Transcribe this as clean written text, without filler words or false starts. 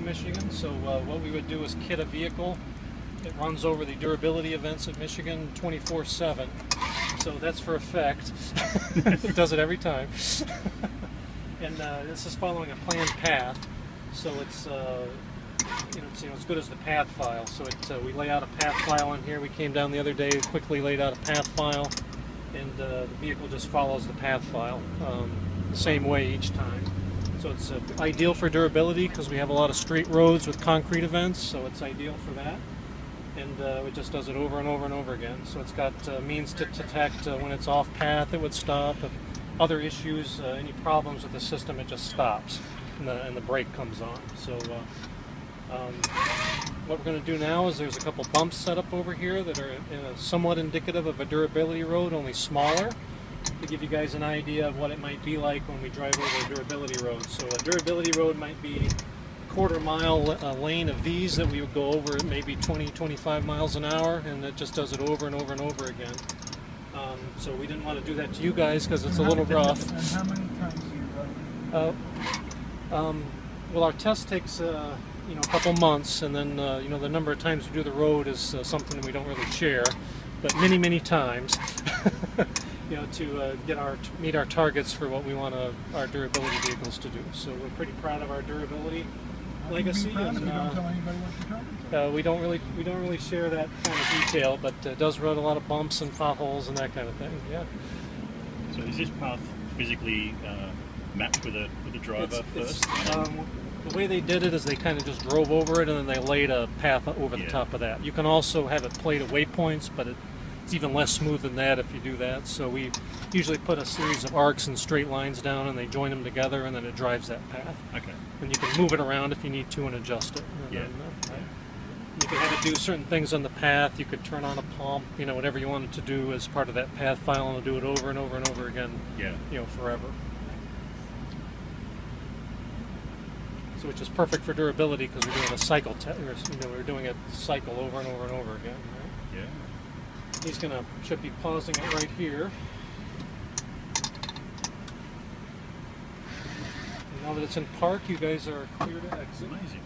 Michigan. So what we would do is kit a vehicle. It runs over the durability events at Michigan 24/7. So that's for effect. It does it every time. And this is following a planned path. So it's it's as good as the path file. So we lay out a path file in here. We came down the other day, quickly laid out a path file, and the vehicle just follows the path file the same way each time. So it's ideal for durability because we have a lot of straight roads with concrete events, so it's ideal for that. And it just does it over and over and over again. So it's got means to detect when it's off path, it would stop. If other issues, any problems with the system, it just stops, and the brake comes on. So what we're going to do now is there's a couple bumps set up over here that are somewhat indicative of a durability road, only smaller, to give you guys an idea of what it might be like when we drive over a durability road. So a durability road might be a quarter-mile lane of these that we would go over at maybe 20-25 miles an hour, and it just does it over and over and over again. So we didn't want to do that to you guys because it's a little rough. And how many times do you run? Well, our test takes a couple months, and then the number of times we do the road is something we don't really share, but many times. To meet our targets for what we want our durability vehicles to do. So we're pretty proud of our durability legacy. If you don't tell anybody what your targets are. We don't really share that kind of detail, but it does run a lot of bumps and potholes and that kind of thing. Yeah. So is this path physically mapped with a driver first? The way they did it is they kind of just drove over it and then they laid a path over the top of that. You can also have it played at waypoints, but it's even less smooth than that if you do that. So we usually put a series of arcs and straight lines down, and they join them together, and then it drives that path. Okay. And you can move it around if you need to and adjust it. And then, you can have it do certain things on the path. You could turn on a pump, whatever you wanted to do as part of that path file, and do it over and over and over again. Yeah. Forever. So which is perfect for durability because we're doing a cycle. We're doing a cycle over and over and over again. Right? Yeah. Should be pausing it right here. And now that it's in park, you guys are clear to exit. Amazing.